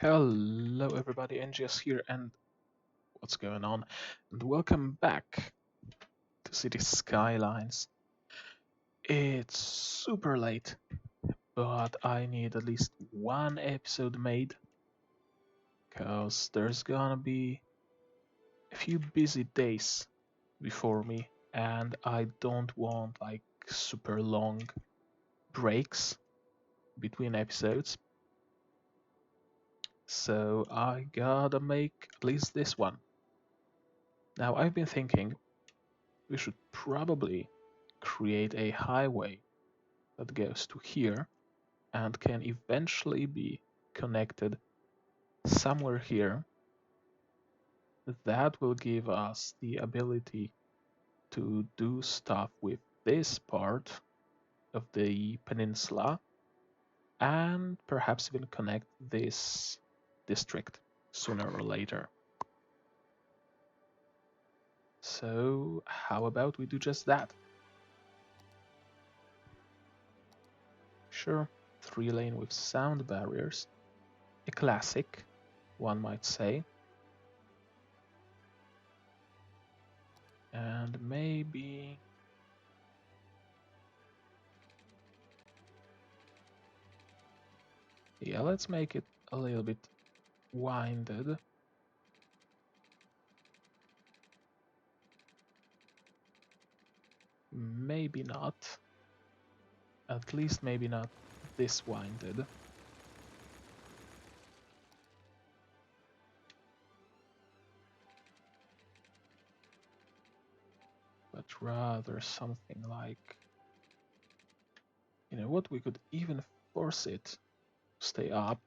Hello everybody, NGS here and what's going on? And welcome back to City Skylines. It's super late, but I need at least one episode made because there's gonna be a few busy days before me and I don't want like super long breaks between episodes. So I gotta make at least this one. Now I've been thinking we should probably create a highway that goes to here and can eventually be connected somewhere here. That will give us the ability to do stuff with this part of the peninsula and perhaps even connect this district sooner or later. So how about we do just that? Sure, 3-lane with sound barriers. A classic, one might say. And maybe... yeah, let's make it a little bit winded. Maybe not. At least maybe not this winded. But rather something like... you know what, we could even force it to stay up.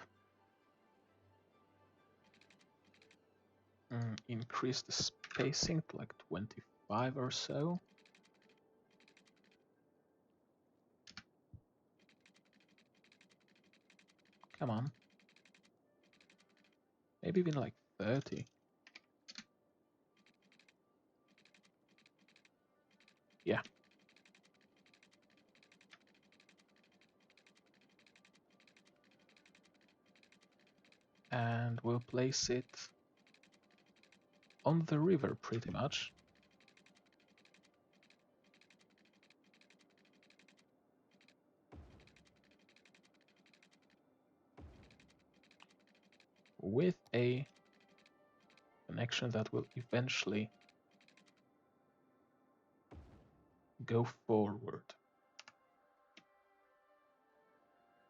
Increase the spacing to like 25 or so. Come on. Maybe even like 30. Yeah. And we'll place it on the river pretty much. With a connection that will eventually go forward.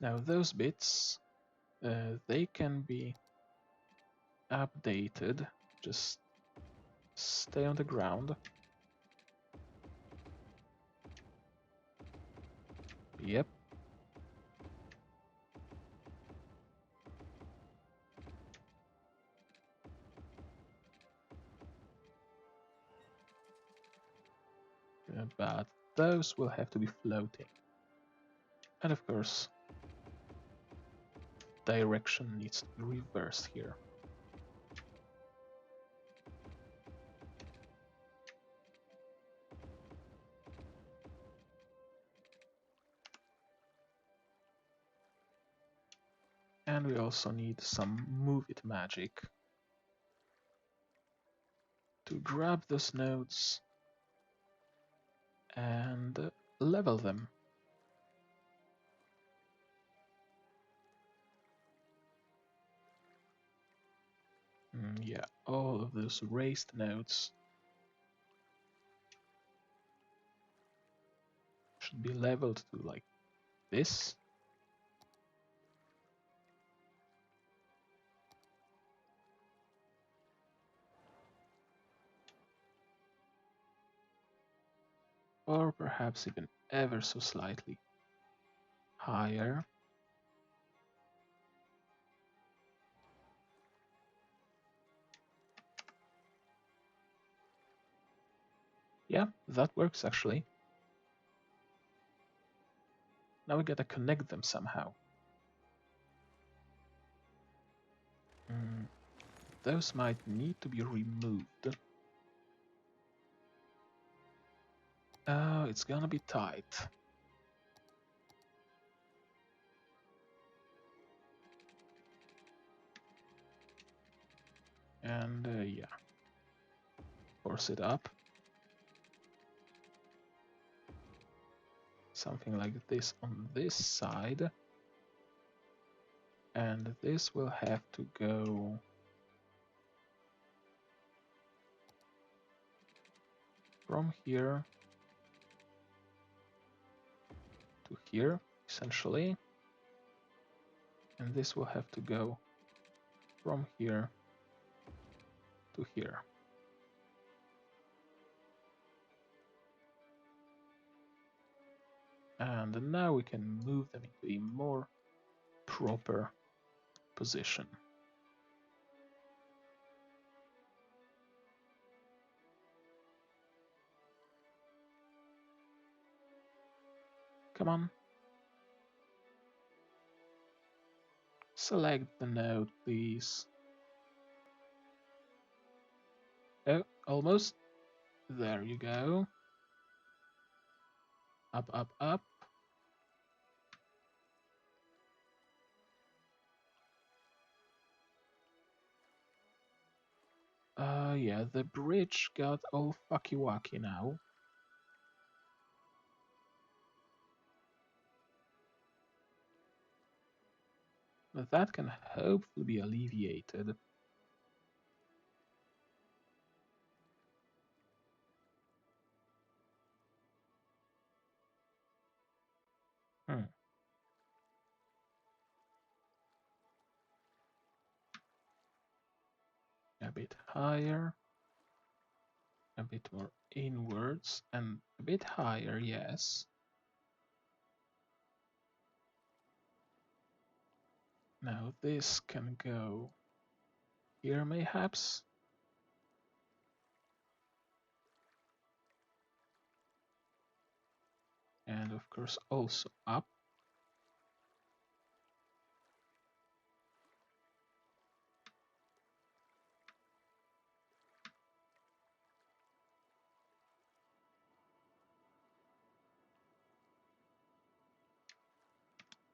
Now those bits, they can be updated. Just stay on the ground. Yep. But those will have to be floating. And of course, direction needs to be reversed here. And we also need some move it magic to grab those nodes and level them. Yeah, all of those raised nodes should be leveled to like this. Or perhaps even ever so slightly higher. Yeah, that works actually. Now we gotta connect them somehow. Those might need to be removed. Oh, it's gonna be tight. And yeah, force it up. Something like this on this side. And this will have to go from here to here, essentially. And this will have to go from here to here. And now we can move them into a more proper position. Come on. Select the node, please. Oh, almost. There you go. Up, up, up. Yeah, the bridge got all fucky-wacky now. But that can hopefully be alleviated. Hmm. A bit higher. A bit more inwards. And a bit higher, yes. Now this can go here, mayhaps. And of course also up.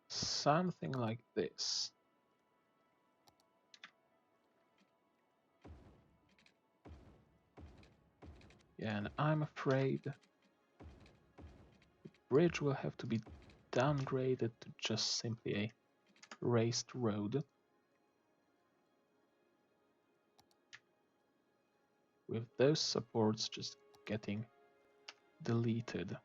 Something like this. Yeah, and I'm afraid the bridge will have to be downgraded to just simply a raised road. With those supports just getting deleted.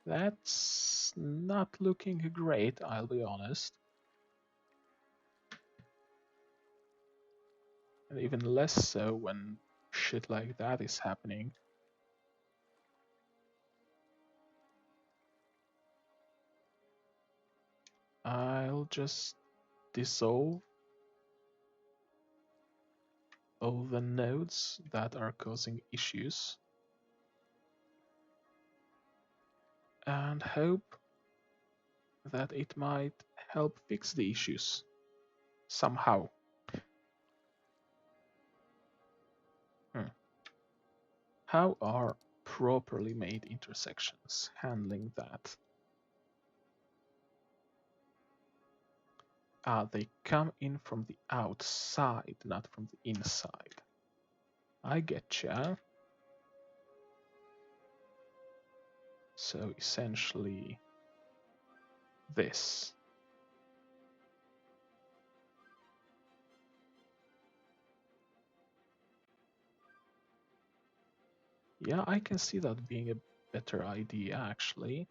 That's not looking great, I'll be honest. And even less so when shit like that is happening. I'll just dissolve all the nodes that are causing issues and hope that it might help fix the issues somehow. How are properly made intersections handling that? They come in from the outside, not from the inside. I getcha. So essentially this. Yeah, I can see that being a better idea, actually.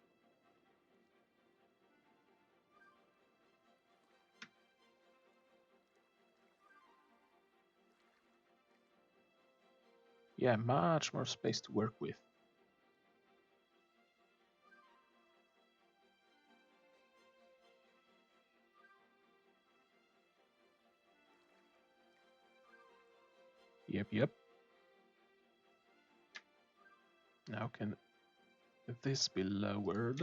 Yeah, much more space to work with. Yep. Now can this be lowered?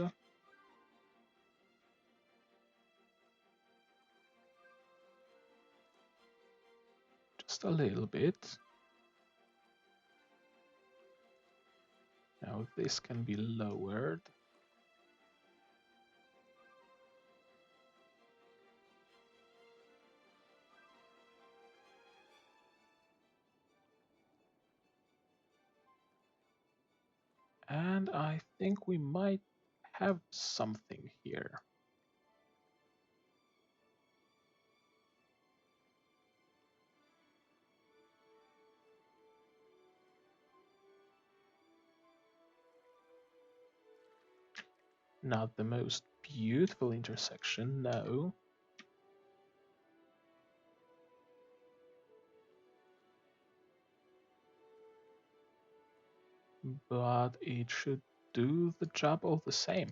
Just a little bit. Now this can be lowered. And I think we might have something here. Not the most beautiful intersection, no. But it should do the job all the same.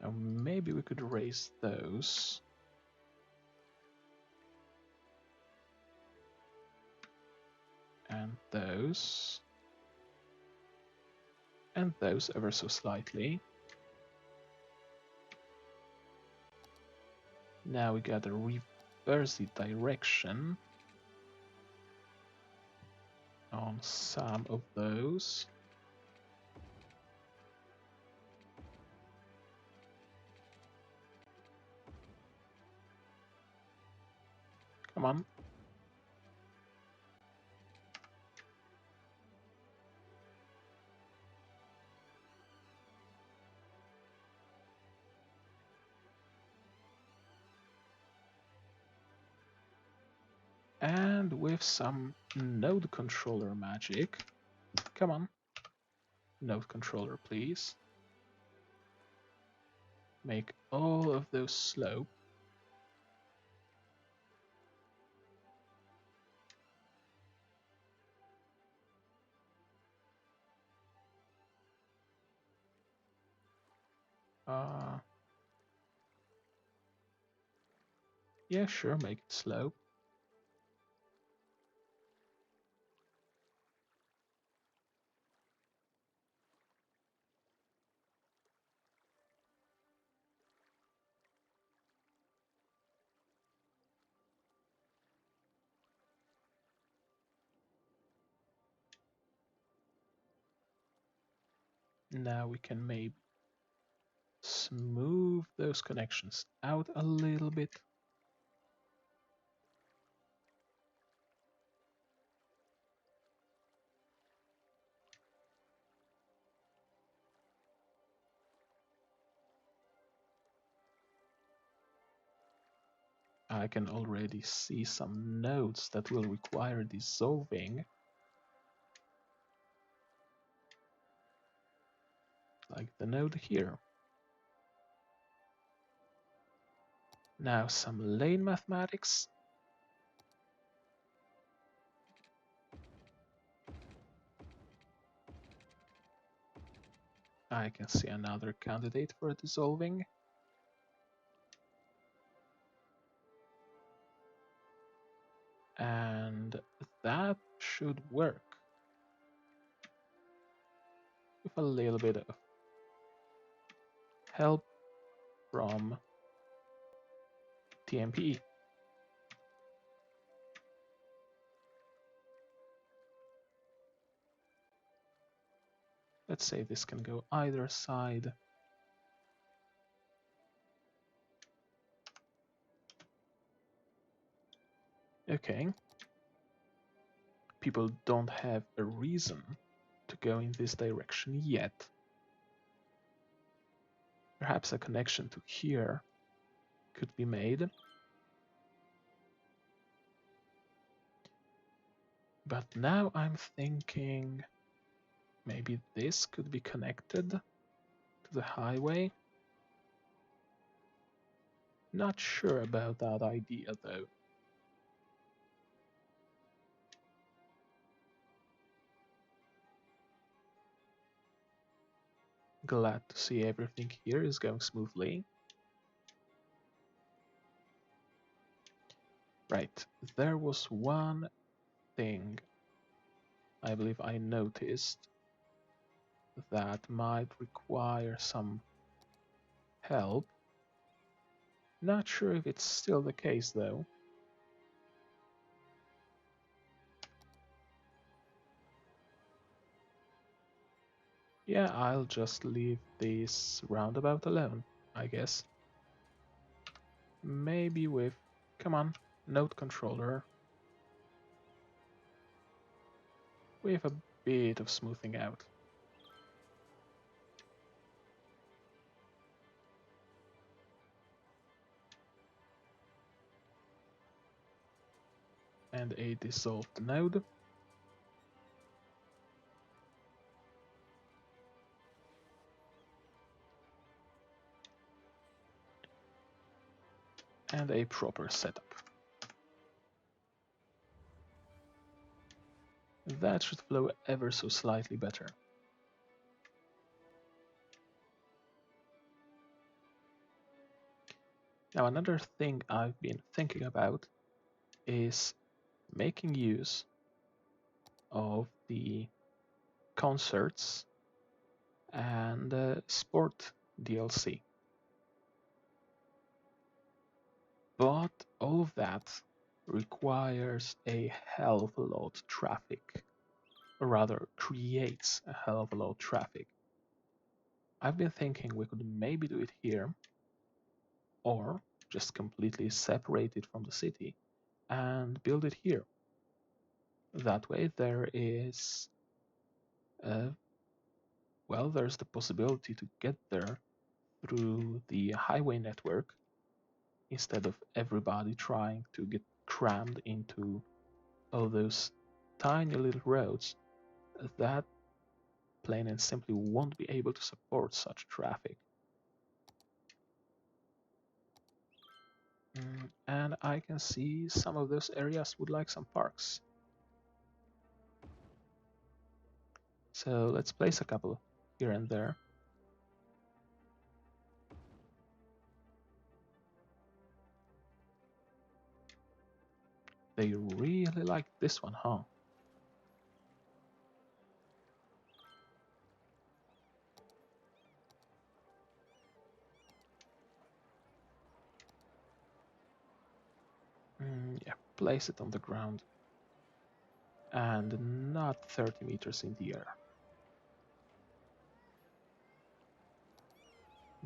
Now maybe we could raise those. And those. And those ever so slightly. Now we gotta reverse the direction on some of those. Come on. And with some node controller magic. Come on. Node controller, please. Make all of those slope. Yeah, sure, make it slope. Now we can maybe smooth those connections out a little bit. I can already see some nodes that will require dissolving. Like the node here. Now some lane mathematics. I can see another candidate for dissolving. And that should work. With a little bit of help from TMP. Let's say this can go either side. Okay. People don't have a reason to go in this direction yet. Perhaps a connection to here could be made. But now I'm thinking maybe this could be connected to the highway. Not sure about that idea though. Glad to see everything here is going smoothly. Right, there was one thing I believe I noticed that might require some help. Not sure if it's still the case though. Yeah, I'll just leave this roundabout alone, I guess. maybe with, come on, node controller, with a bit of smoothing out. And a dissolved node. And a proper setup. That should flow ever so slightly better. Now another thing I've been thinking about is making use of the concerts and sport DLC. But all of that requires a hell of a lot of traffic, or rather creates a hell of a lot of traffic. I've been thinking we could maybe do it here, or just completely separate it from the city and build it here. That way there is, well, there's the possibility to get there through the highway network instead of everybody trying to get crammed into all those tiny little roads that plain and simply won't be able to support such traffic. And I can see some of those areas would like some parks. So let's place a couple here and there. They really like this one, huh? Yeah, place it on the ground. And not 30 meters in the air.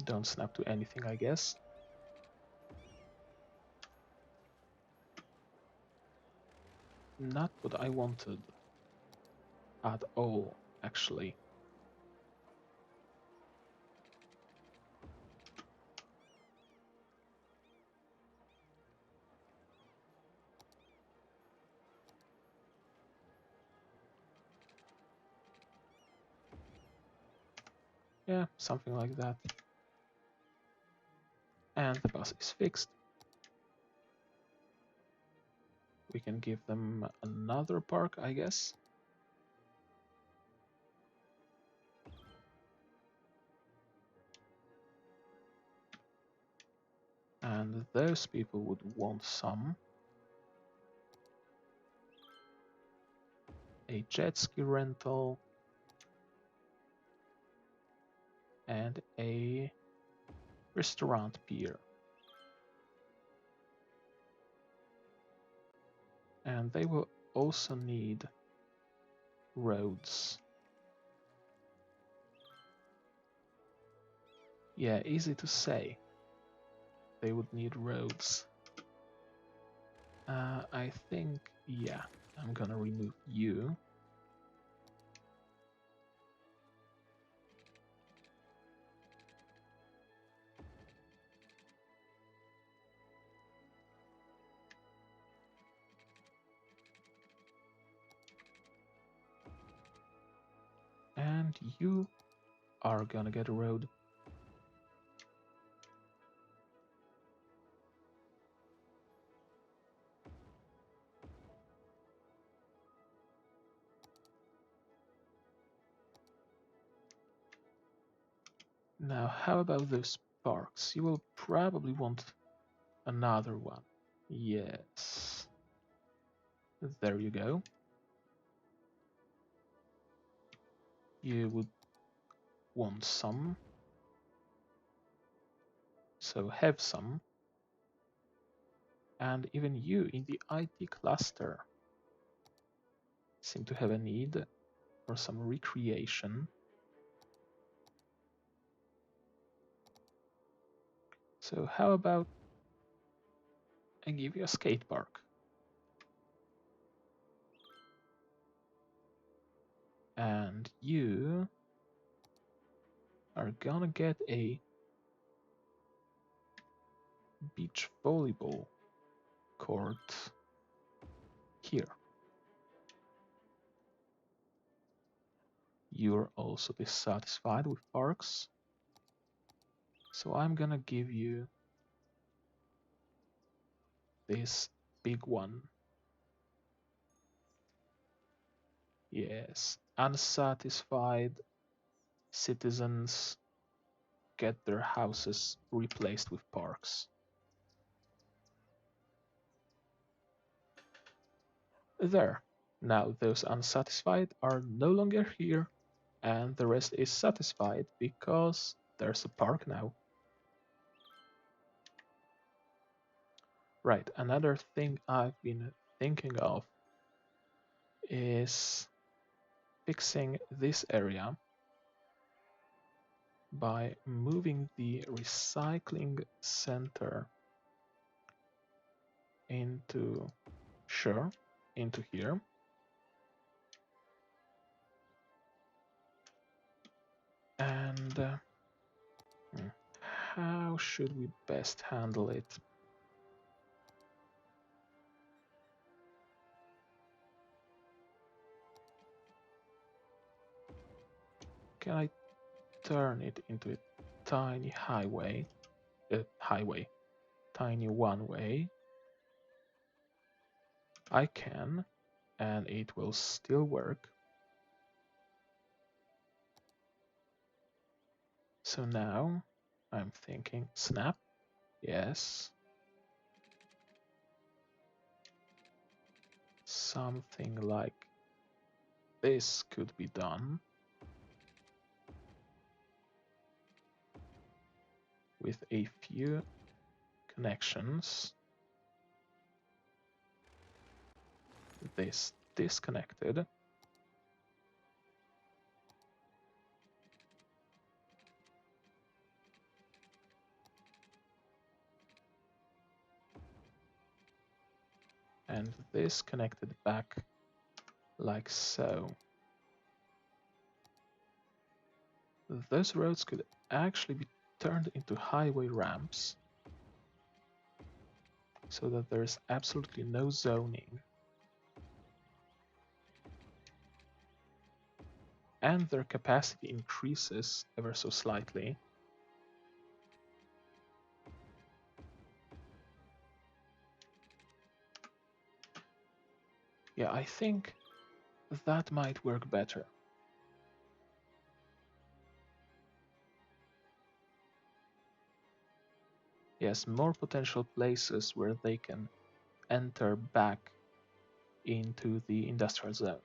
Don't snap to anything, I guess. Not what I wanted at all, actually. Yeah, something like that. And the bus is fixed. We can give them another park, I guess. And those people would want some. A jet ski rental. And a restaurant pier. And they will also need roads. Yeah, easy to say. They would need roads. I think, yeah, I'm gonna remove you. And you are gonna get a road. Now, how about those parks? You will probably want another one. Yes. There you go. You would want some. So have some. And even you in the IT cluster seem to have a need for some recreation. So how about and give you a skate park. And you are gonna get a beach volleyball court here. You're also dissatisfied with parks, so I'm gonna give you this big one. Yes, unsatisfied citizens get their houses replaced with parks. There. Now those unsatisfied are no longer here, and the rest is satisfied because there's a park now. Right, another thing I've been thinking of is fixing this area by moving the recycling center into here. And how should we best handle it? Can I turn it into a tiny highway? Tiny one-way. I can, and it will still work. So now I'm thinking snap. Yes. Something like this could be done with a few connections. This disconnected. And this connected back like so. Those roads could actually be turned into highway ramps so that there's absolutely no zoning. And their capacity increases ever so slightly. Yeah, I think that might work better. Yes, more potential places where they can enter back into the industrial zone.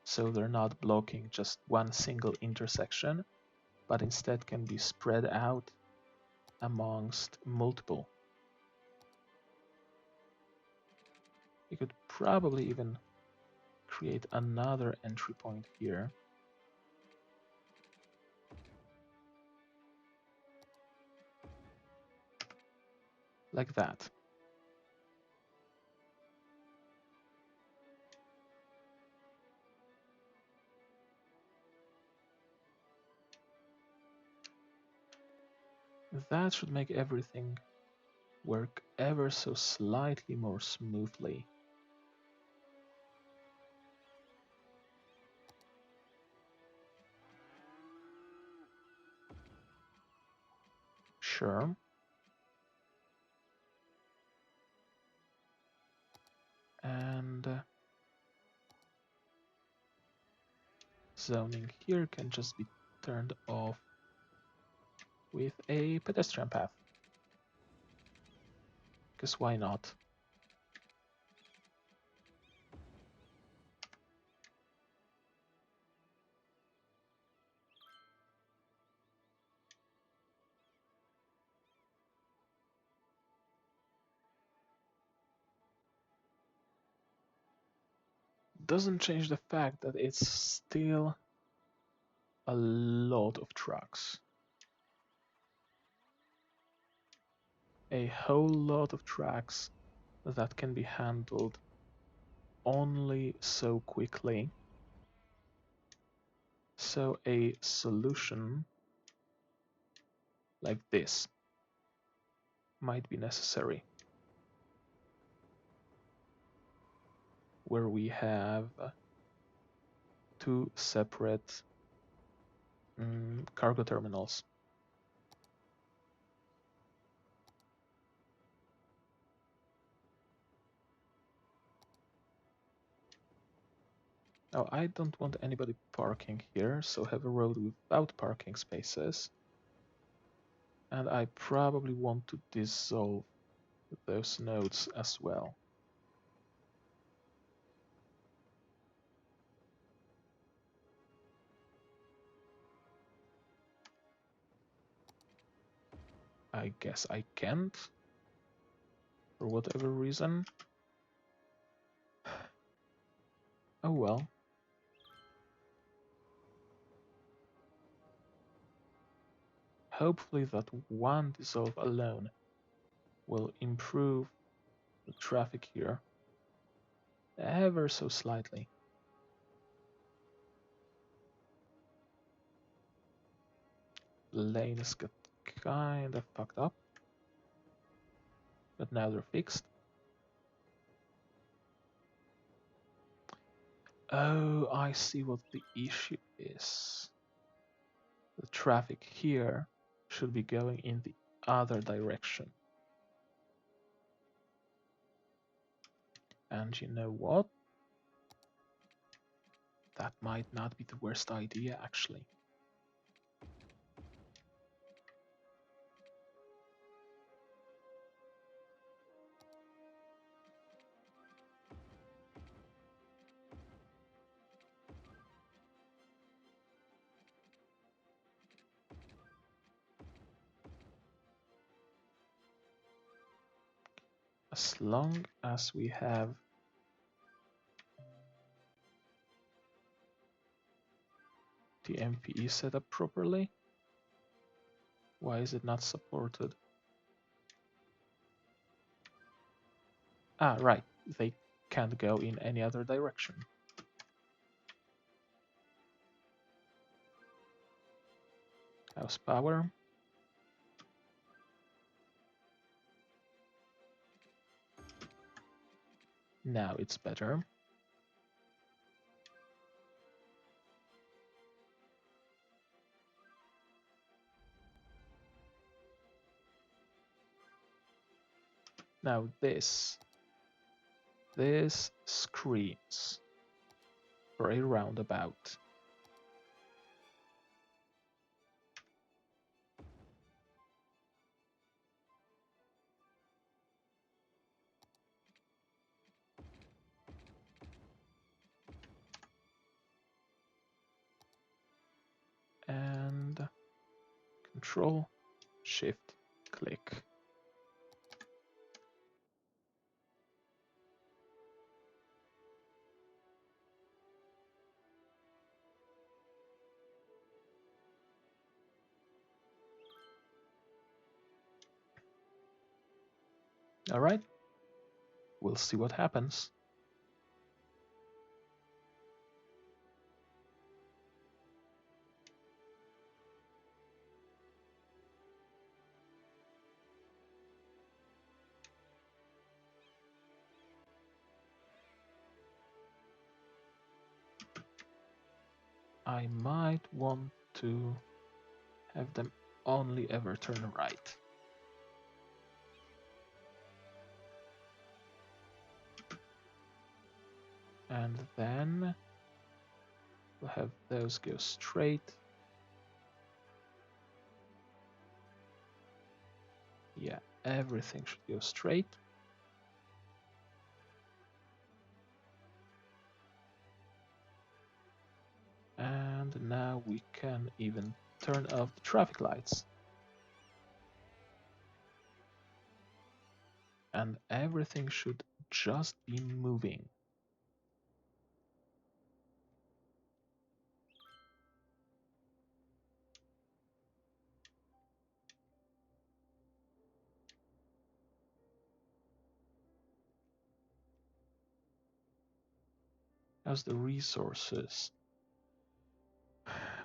So they're not blocking just one single intersection, but instead can be spread out amongst multiple. You could probably even create another entry point here. Like that. That should make everything work ever so slightly more smoothly. Sure. And zoning here can just be turned off with a pedestrian path. Because why not? Doesn't change the fact that it's still a lot of trucks. a whole lot of tracks that can be handled only so quickly. So a solution like this might be necessary, where we have two separate cargo terminals. Now, I don't want anybody parking here, so have a road without parking spaces. And I probably want to dissolve those nodes as well. I guess I can't, for whatever reason. Oh well. Hopefully that one dissolve alone will improve the traffic here ever so slightly. Lanes got kind of fucked up, but now they're fixed. Oh, I see what the issue is. The traffic here should be going in the other direction. And you know what? That might not be the worst idea, actually. As long as we have the MPE set up properly. Why is it not supported? Ah, right. They can't go in any other direction. How's power? Now it's better. Now this screams for a roundabout. And Control, Shift, click. All right, we'll see what happens. I might want to have them only ever turn right. And then we'll have those go straight. Yeah, everything should go straight. And now we can even turn off the traffic lights. And everything should just be moving. How's the resources?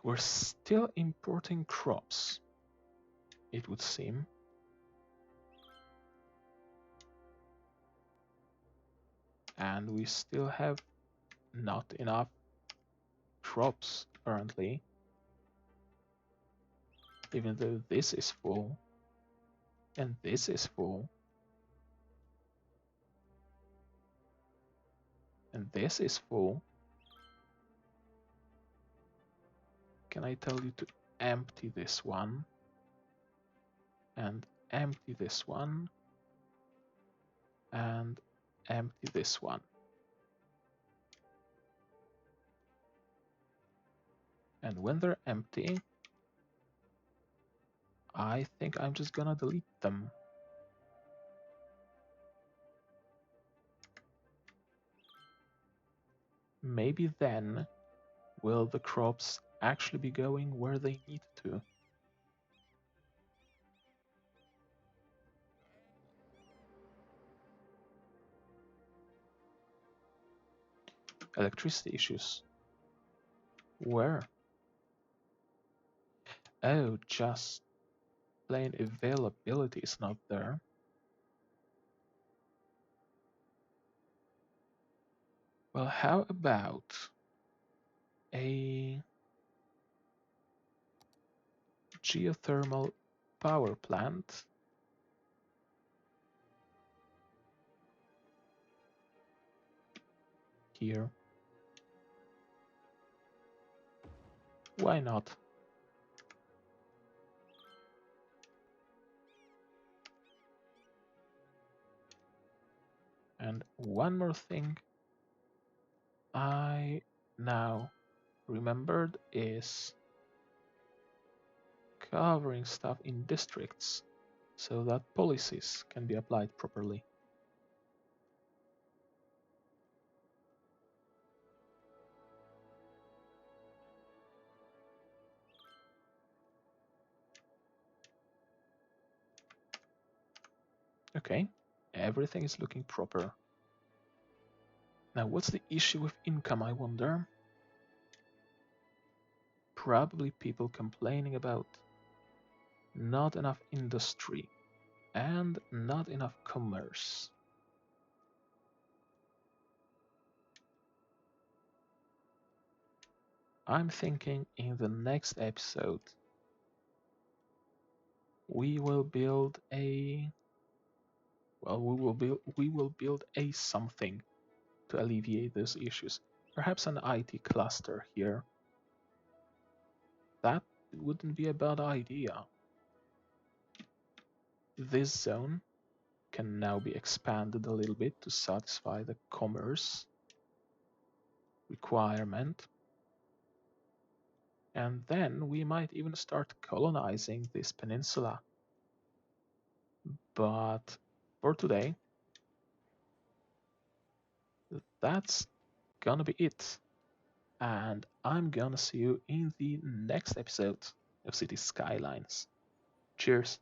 We're still importing crops, it would seem. And we still have not enough crops currently. Even though this is full. And this is full. And this is full. Can I tell you to empty this one? And empty this one. And empty this one. And when they're empty, I think I'm just gonna delete them. Maybe then will the crops actually be going where they need to. Electricity issues. Where? Oh, just plain availability is not there. Well, how about a geothermal power plant? Here. Why not? And one more thing I now remembered is covering stuff in districts so that policies can be applied properly. Okay, everything is looking proper. Now, what's the issue with income, I wonder? Probably people complaining about not enough industry and not enough commerce. I'm thinking in the next episode we will build a we will build a something to alleviate those issues. Perhaps an IT cluster here. That wouldn't be a bad idea. This zone can now be expanded a little bit to satisfy the commerce requirement. And then we might even start colonizing this peninsula. But for today, that's gonna be it. And I'm gonna see you in the next episode of City Skylines. Cheers.